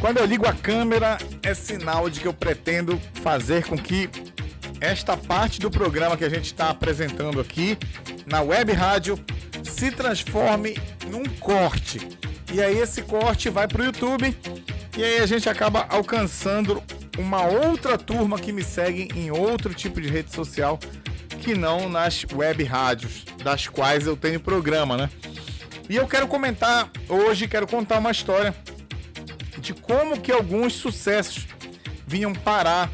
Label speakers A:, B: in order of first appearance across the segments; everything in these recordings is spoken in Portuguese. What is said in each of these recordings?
A: Quando eu ligo a câmera, é sinal de que eu pretendo fazer com que esta parte do programa que a gente está apresentando aqui na web rádio se transforme num corte. E aí esse corte vai para o YouTube e aí a gente acaba alcançando uma outra turma que me segue em outro tipo de rede social que não nas web rádios, das quais eu tenho programa, né? E eu quero comentar hoje, quero contar uma história de como que alguns sucessos vinham parar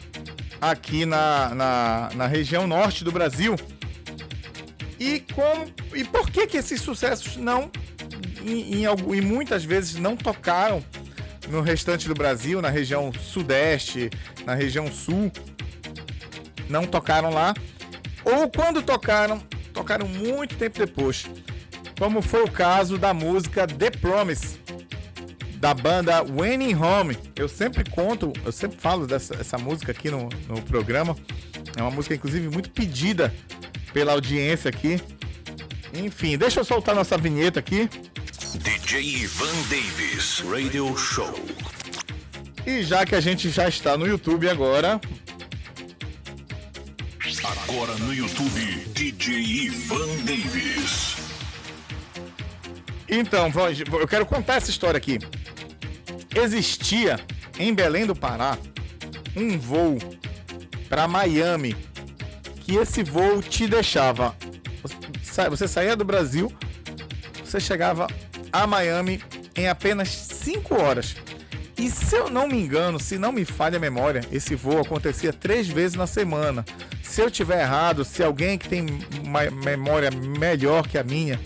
A: aqui na região norte do Brasil e por que esses sucessos não e muitas vezes não tocaram no restante do Brasil, na região sudeste, na região sul, não tocaram lá, ou quando tocaram muito tempo depois, como foi o caso da música The Promise, da banda When Home. Eu sempre falo dessa música aqui no programa. É uma música, inclusive, muito pedida pela audiência aqui. Enfim, deixa eu soltar nossa vinheta aqui.
B: DJ Ivan Davis Radio Show.
A: E já que a gente já está no YouTube agora...
B: Agora no YouTube, DJ Ivan Davis.
A: Então, eu quero contar essa história aqui. Existia em Belém do Pará um voo para Miami, que esse voo te deixava, você saía do Brasil, você chegava a Miami em apenas 5 horas. E se eu não me engano, se não me falha a memória, esse voo acontecia 3 vezes na semana. Se eu tiver errado, se alguém que tem uma memória melhor que a minha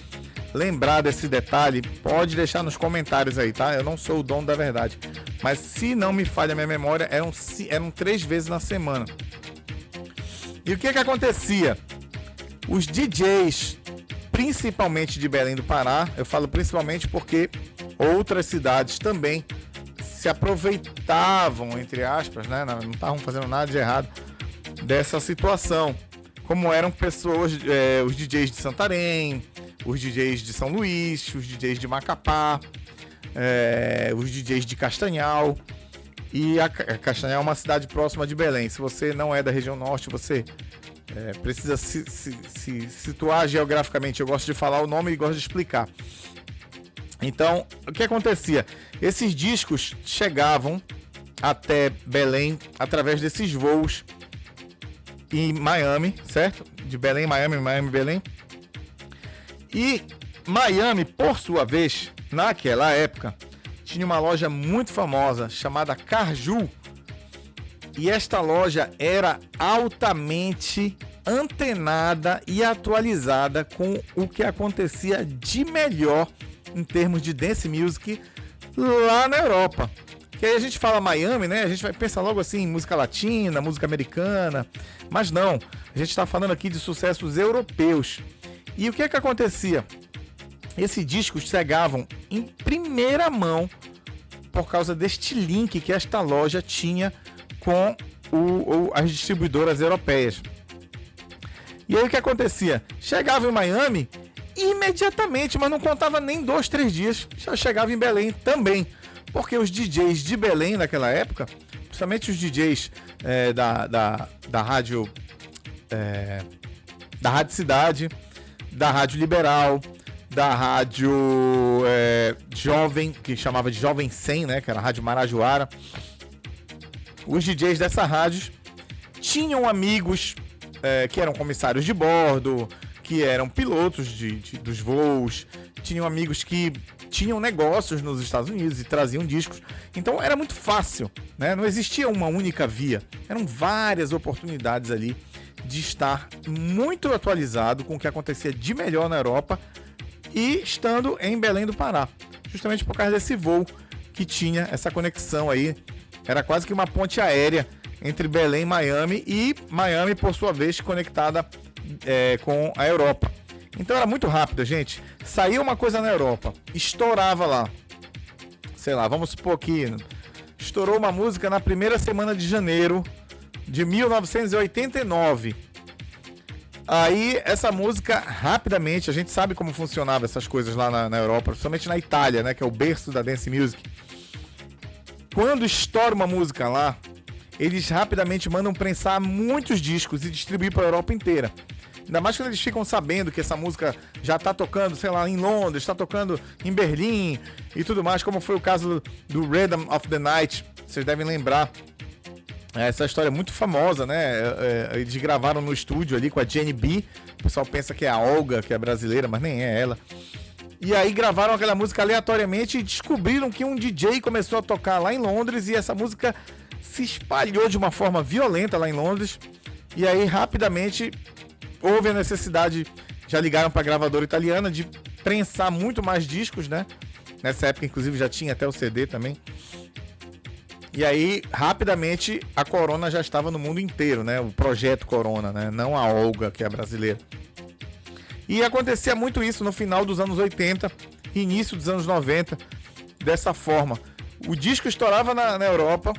A: lembrar desse detalhe, pode deixar nos comentários aí, tá? Eu não sou o dono da verdade, mas se não me falha a minha memória, eram 3 vezes na semana. E o que acontecia? Os DJs, principalmente de Belém do Pará, eu falo principalmente porque outras cidades também se aproveitavam, entre aspas, né? Não estavam fazendo nada de errado dessa situação, como eram pessoas, os DJs de Santarém, os DJs de São Luís, os DJs de Macapá, os DJs de Castanhal. E Castanhal é uma cidade próxima de Belém. Se você não é da região norte, você precisa se situar geograficamente. Eu gosto de falar o nome e gosto de explicar. Então, o que acontecia? Esses discos chegavam até Belém através desses voos em Miami, certo? De Belém, Miami, Belém. E Miami, por sua vez, naquela época, tinha uma loja muito famosa chamada Carju. E esta loja era altamente antenada e atualizada com o que acontecia de melhor em termos de dance music lá na Europa. Que aí a gente fala Miami, né? A gente vai pensar logo assim em música latina, música americana. Mas não, a gente está falando aqui de sucessos europeus. E o que acontecia? Esses discos chegavam em primeira mão por causa deste link que esta loja tinha com as distribuidoras europeias. E aí o que acontecia? Chegava em Miami imediatamente, mas não contava nem 2, 3 dias, já chegava em Belém também. Porque os DJs de Belém naquela época, principalmente os DJs da rádio Cidade, da Rádio Liberal, da Rádio Jovem, que chamava de Jovem 100, né, que era a Rádio Marajoara. Os DJs dessa rádio tinham amigos que eram comissários de bordo, que eram pilotos dos voos, tinham amigos que tinham negócios nos Estados Unidos e traziam discos. Então era muito fácil, né? Não existia uma única via. Eram várias oportunidades ali de estar muito atualizado com o que acontecia de melhor na Europa e estando em Belém do Pará. Justamente por causa desse voo que tinha essa conexão aí. Era quase que uma ponte aérea entre Belém e Miami, por sua vez, conectada com a Europa. Então era muito rápido, gente. Saía uma coisa na Europa, estourava lá. Sei lá, vamos supor que estourou uma música na primeira semana de janeiro de 1989. Aí essa música, rapidamente, a gente sabe como funcionava essas coisas lá na Europa, principalmente na Itália, né, que é o berço da dance music. quando estoura uma música lá, eles rapidamente mandam prensar muitos discos e distribuir para a Europa inteira. Ainda mais quando eles ficam sabendo que essa música já tá tocando, sei lá, em Londres, tá tocando em Berlim e tudo mais, como foi o caso do Rhythm of the Night, vocês devem lembrar. Essa história é muito famosa, né? Eles gravaram no estúdio ali com a Jenny B. O pessoal pensa que é a Olga, que é brasileira, mas nem é ela. E aí gravaram aquela música aleatoriamente e descobriram que um DJ começou a tocar lá em Londres e essa música se espalhou de uma forma violenta lá em Londres. E aí rapidamente houve a necessidade, já ligaram para a gravadora italiana, de prensar muito mais discos, né? Nessa época, inclusive, já tinha até o CD também. E aí, rapidamente, a Corona já estava no mundo inteiro, né? O projeto Corona, né? Não a Olga, que é brasileira. E acontecia muito isso no final dos anos 80, início dos anos 90, dessa forma. O disco estourava na Europa,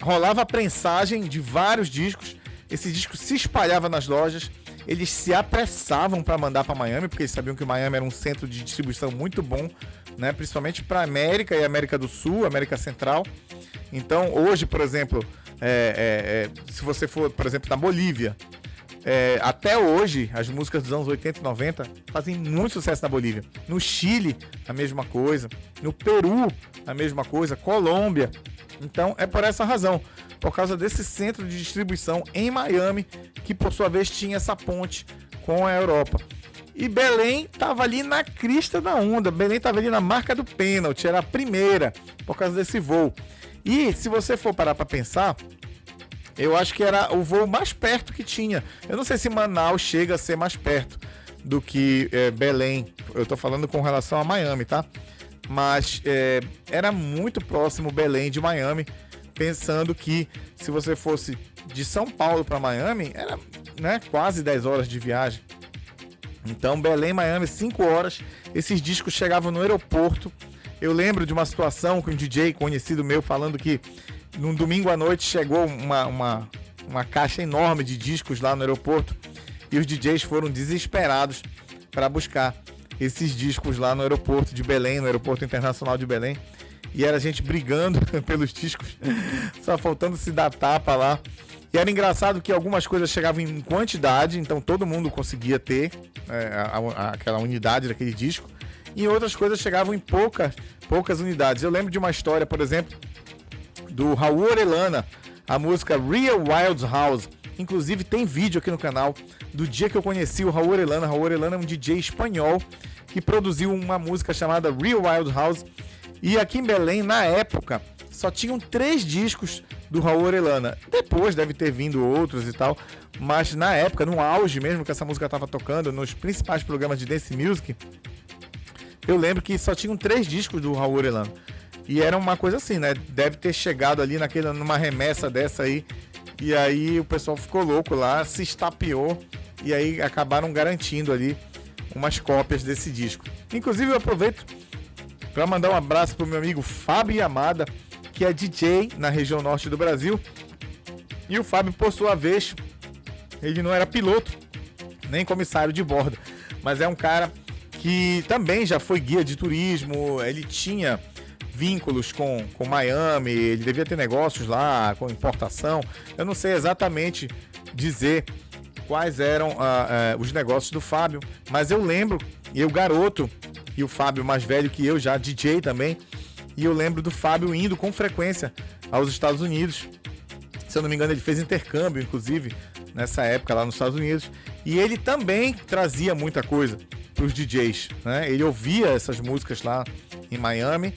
A: rolava a prensagem de vários discos, esse disco se espalhava nas lojas, eles se apressavam para mandar para Miami, porque eles sabiam que Miami era um centro de distribuição muito bom, né? Principalmente para a América e América do Sul, América Central. Então, hoje, por exemplo, se você for, por exemplo, na Bolívia, até hoje, as músicas dos anos 80 e 90 fazem muito sucesso na Bolívia. No Chile, a mesma coisa. No Peru, a mesma coisa. Colômbia. Então, é por essa razão. Por causa desse centro de distribuição em Miami, que por sua vez tinha essa ponte com a Europa. E Belém estava ali na crista da onda. Belém estava ali na marca do pênalti. Era a primeira, por causa desse voo. E, se você for parar para pensar, eu acho que era o voo mais perto que tinha. Eu não sei se Manaus chega a ser mais perto do que Belém. Eu tô falando com relação a Miami, tá? Mas era muito próximo Belém de Miami, pensando que se você fosse de São Paulo para Miami, era, né, quase 10 horas de viagem. Então, Belém, Miami, 5 horas. Esses discos chegavam no aeroporto. Eu lembro de uma situação com um DJ conhecido meu falando que num domingo à noite chegou uma caixa enorme de discos lá no aeroporto e os DJs foram desesperados para buscar esses discos lá no aeroporto de Belém, no aeroporto internacional de Belém. E era a gente brigando pelos discos, só faltando se dar tapa lá. E era engraçado que algumas coisas chegavam em quantidade, então todo mundo conseguia ter aquela unidade daquele disco. E outras coisas chegavam em poucas unidades. Eu lembro de uma história, por exemplo, do Raul Orellana, a música Real Wild House. Inclusive tem vídeo aqui no canal do dia que eu conheci o Raul Orellana. Raul Orellana é um DJ espanhol que produziu uma música chamada Real Wild House. E aqui em Belém, na época, só tinham 3 discos do Raul Orellana. Depois deve ter vindo outros e tal, mas na época, no auge mesmo que essa música estava tocando, nos principais programas de dance music, eu lembro que só tinham 3 discos do Raul Orellana. E era uma coisa assim, né? Deve ter chegado ali numa remessa dessa aí. E aí o pessoal ficou louco lá, se estapeou. E aí acabaram garantindo ali umas cópias desse disco. Inclusive eu aproveito para mandar um abraço pro meu amigo Fábio Yamada, que é DJ na região norte do Brasil. E o Fábio, por sua vez, ele não era piloto, nem comissário de bordo. Mas é um cara que também já foi guia de turismo. Ele tinha vínculos com Miami, ele devia ter negócios lá com importação. Eu não sei exatamente dizer quais eram os negócios do Fábio, mas eu lembro, eu garoto, e o Fábio mais velho que eu, já DJ também, e eu lembro do Fábio indo com frequência aos Estados Unidos. Se eu não me engano, ele fez intercâmbio, inclusive, nessa época lá nos Estados Unidos, e ele também trazia muita coisa para os DJs, né? Ele ouvia essas músicas lá em Miami.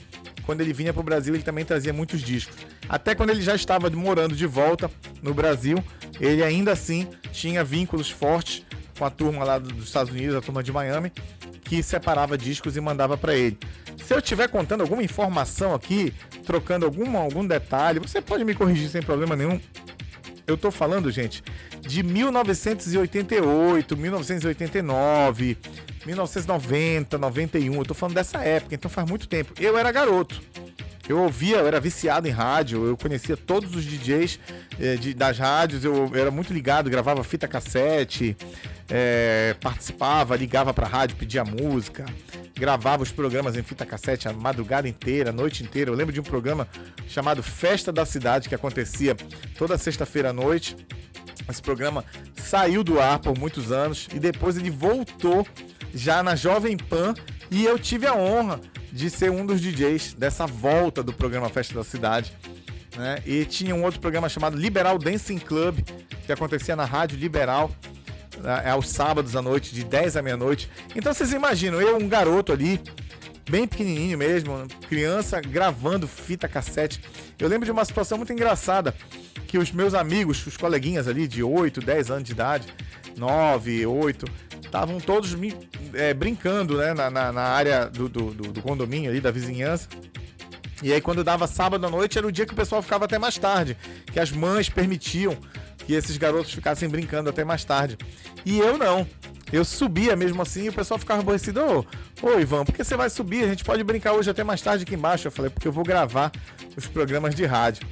A: Quando ele vinha para o Brasil, ele também trazia muitos discos. Até quando ele já estava morando de volta no Brasil, ele ainda assim tinha vínculos fortes com a turma lá dos Estados Unidos, a turma de Miami, que separava discos e mandava para ele. Se eu estiver contando alguma informação aqui, trocando algum detalhe, você pode me corrigir sem problema nenhum. Eu tô falando, gente, de 1988, 1989, 1990, 91. Eu tô falando dessa época, então faz muito tempo. Eu era garoto. Eu ouvia, eu era viciado em rádio, eu conhecia todos os DJs das rádios, eu era muito ligado, gravava fita cassete, participava, ligava pra rádio, pedia música. gravava os programas em fita cassete a madrugada inteira, a noite inteira. Eu lembro de um programa chamado Festa da Cidade, que acontecia toda sexta-feira à noite. Esse programa saiu do ar por muitos anos e depois ele voltou já na Jovem Pan, e eu tive a honra de ser um dos DJs dessa volta do programa Festa da Cidade, né? E tinha um outro programa chamado Liberal Dancing Club, que acontecia na Rádio Liberal, aos sábados à noite, de 10 à meia-noite. Então vocês imaginam, eu, um garoto ali, bem pequenininho mesmo, criança, gravando fita cassete. Eu lembro de uma situação muito engraçada, que os meus amigos, os coleguinhas ali de 8, 10 anos de idade, 9, 8, estavam todos brincando, né, na área do condomínio ali, da vizinhança. E aí quando dava sábado à noite era o dia que o pessoal ficava até mais tarde, que as mães permitiam que esses garotos ficassem brincando até mais tarde. E eu não. Eu subia mesmo assim e o pessoal ficava aborrecido. Ô Ivan, por que você vai subir? A gente pode brincar hoje até mais tarde aqui embaixo. Eu falei, porque eu vou gravar os programas de rádio.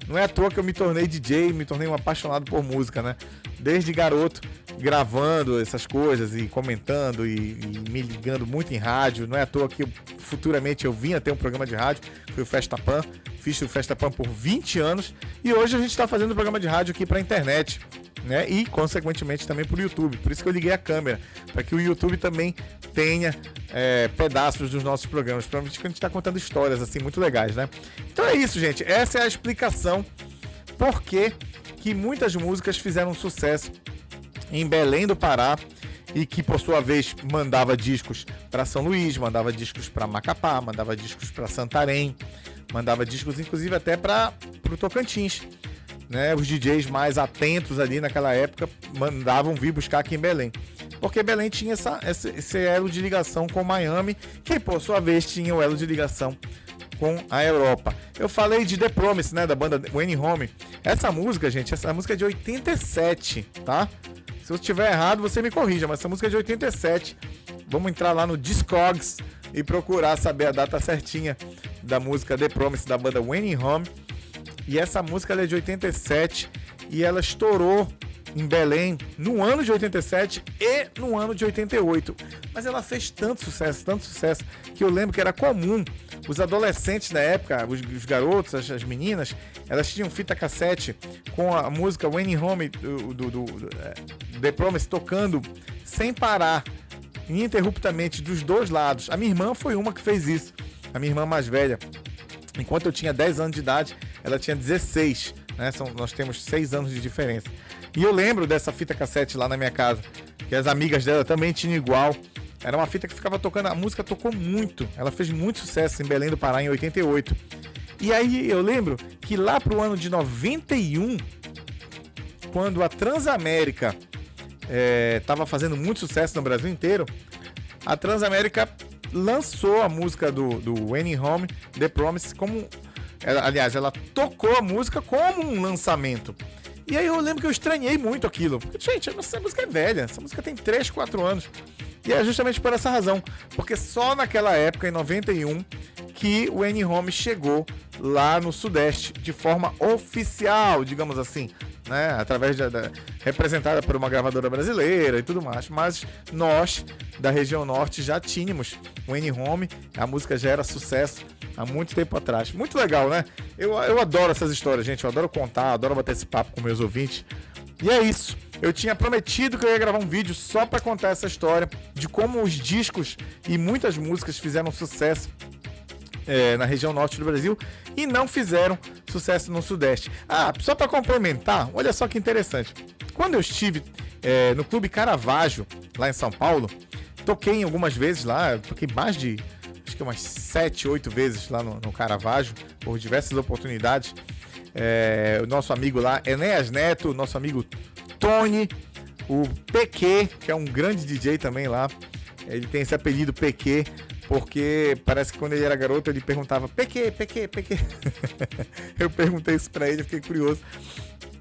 A: Não é à toa que eu me tornei DJ, me tornei um apaixonado por música, né? Desde garoto, gravando essas coisas e comentando e me ligando muito em rádio. Não é à toa que futuramente eu vim a ter um programa de rádio, foi o Festa Pan. Fiz o Festa Pan por 20 anos e hoje a gente está fazendo um programa de rádio aqui para a internet, né? E, consequentemente, também para o YouTube. Por isso que eu liguei a câmera, para que o YouTube também tenha pedaços dos nossos programas. Provavelmente que a gente está contando histórias assim muito legais, né? Então é isso, gente. Essa é a explicação por que muitas músicas fizeram sucesso em Belém do Pará e que, por sua vez, mandava discos para São Luís, mandava discos para Macapá, mandava discos para Santarém, mandava discos, inclusive, até para o Tocantins. Né? Os DJs mais atentos ali naquela época mandavam vir buscar aqui em Belém. Porque Belém tinha esse elo de ligação com Miami, que, por sua vez, tinha o elo de ligação com a Europa. Eu falei de The Promise, né, da banda Wayne Home. Essa música, gente, essa música é de 87, tá? Se eu estiver errado, você me corrija, mas essa música é de 87. Vamos entrar lá no Discogs e procurar saber a data certinha da música The Promise, da banda Wayne Home. E essa música ela é de 87 e ela estourou em Belém no ano de 87 e no ano de 88. Mas ela fez tanto sucesso, que eu lembro que era comum os adolescentes da época, os garotos, as meninas, elas tinham fita cassete com a música Wayne Home do The Promise tocando sem parar, ininterruptamente, dos dois lados. A minha irmã foi uma que fez isso, a minha irmã mais velha. Enquanto eu tinha 10 anos de idade, ela tinha 16, né? Nós temos 6 anos de diferença. E eu lembro dessa fita cassete lá na minha casa, que as amigas dela também tinham igual. Era uma fita que ficava tocando, a música tocou muito, ela fez muito sucesso em Belém do Pará em 88. E aí eu lembro que lá pro ano de 91, quando a Transamérica estava fazendo muito sucesso no Brasil inteiro, a Transamérica lançou a música do Wayne Home, The Promise, como... Aliás, ela tocou a música como um lançamento. E aí eu lembro que eu estranhei muito aquilo. Porque, gente, essa música é velha. Essa música tem 3, 4 anos. E é justamente por essa razão. Porque só naquela época, em 91, que o Wayne Home chegou lá no Sudeste de forma oficial, digamos assim, né? Através representada por uma gravadora brasileira e tudo mais. Mas nós, da região norte, já tínhamos o Wayne Home. A música já era sucesso há muito tempo atrás. Muito legal, né? Eu adoro essas histórias, gente. Eu adoro contar, adoro bater esse papo com meus ouvintes. E é isso. Eu tinha prometido que eu ia gravar um vídeo só para contar essa história de como os discos e muitas músicas fizeram sucesso na região norte do Brasil e não fizeram sucesso no Sudeste. Ah, só para complementar, olha só que interessante. Quando eu estive no Clube Caravaggio, lá em São Paulo, toquei algumas vezes lá, toquei mais de... acho que umas 7, 8 vezes lá no Caravaggio, por diversas oportunidades. O nosso amigo lá, Enéas Neto, o nosso amigo Tony, o PQ, que é um grande DJ também lá. Ele tem esse apelido PQ, porque parece que quando ele era garoto ele perguntava PQ. Eu perguntei isso pra ele, fiquei curioso.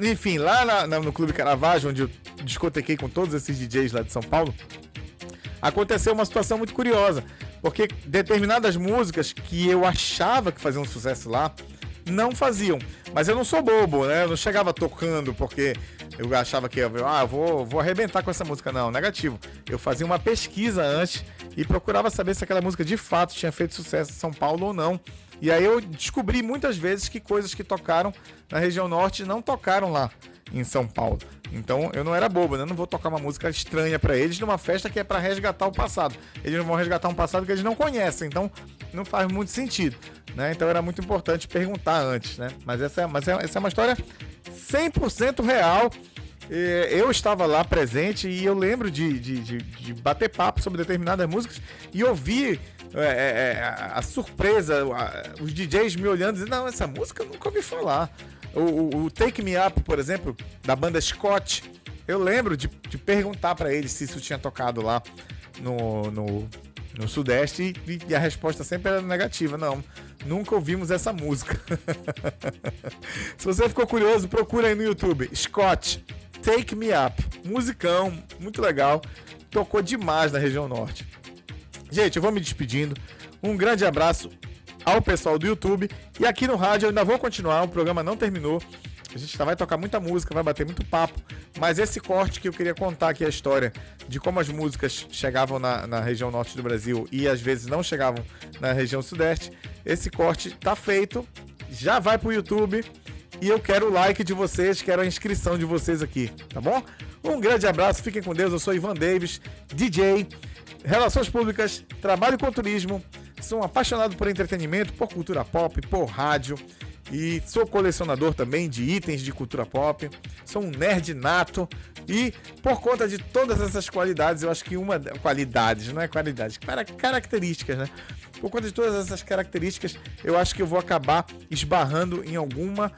A: Enfim, lá no Clube Caravaggio, onde eu discotequei com todos esses DJs lá de São Paulo, aconteceu uma situação muito curiosa. Porque determinadas músicas que eu achava que faziam sucesso lá, não faziam. Mas eu não sou bobo, né? Eu não chegava tocando porque eu achava que eu vou arrebentar com essa música. Não, negativo. Eu fazia uma pesquisa antes e procurava saber se aquela música de fato tinha feito sucesso em São Paulo ou não. E aí eu descobri muitas vezes que coisas que tocaram na região norte não tocaram lá em São Paulo. Então eu não era bobo, né? Eu não vou tocar uma música estranha para eles numa festa que é para resgatar o passado. Eles não vão resgatar um passado que eles não conhecem, então não faz muito sentido, né? Então era muito importante perguntar antes, né? Mas essa é uma história 100% real. Eu estava lá presente e eu lembro de bater papo sobre determinadas músicas e ouvir a surpresa, os DJs me olhando e dizendo, não, essa música eu nunca ouvi falar. O Take Me Up, por exemplo, da banda Scott, eu lembro de perguntar para eles se isso tinha tocado lá no Sudeste e a resposta sempre era negativa. Não, nunca ouvimos essa música. Se você ficou curioso, procura aí no YouTube, Scott, Take Me Up, musicão, muito legal, tocou demais na região norte. Gente, eu vou me despedindo, um grande abraço ao pessoal do YouTube, e aqui no rádio eu ainda vou continuar, o programa não terminou, a gente vai tocar muita música, vai bater muito papo, mas esse corte que eu queria contar aqui, a história de como as músicas chegavam na região norte do Brasil e às vezes não chegavam na região sudeste, esse corte tá feito, já vai pro YouTube, e eu quero o like de vocês, quero a inscrição de vocês aqui, tá bom? Um grande abraço, fiquem com Deus, eu sou Ivan Davis, DJ, Relações Públicas, trabalho com turismo, sou um apaixonado por entretenimento, por cultura pop, por rádio, e sou colecionador também de itens de cultura pop, sou um nerd nato, e por conta de todas essas qualidades, eu acho que características, né? Por conta de todas essas características, eu acho que eu vou acabar esbarrando em alguma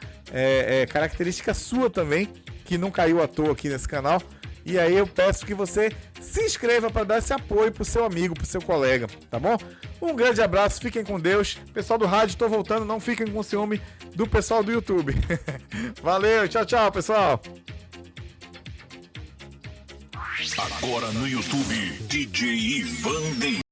A: característica sua também, que não caiu à toa aqui nesse canal. E aí eu peço que você se inscreva para dar esse apoio pro seu amigo, pro seu colega, tá bom? Um grande abraço, fiquem com Deus. Pessoal do rádio, tô voltando, não fiquem com ciúme do pessoal do YouTube. Valeu, tchau, tchau, pessoal.
B: Agora no YouTube, DJ Ivan Davis.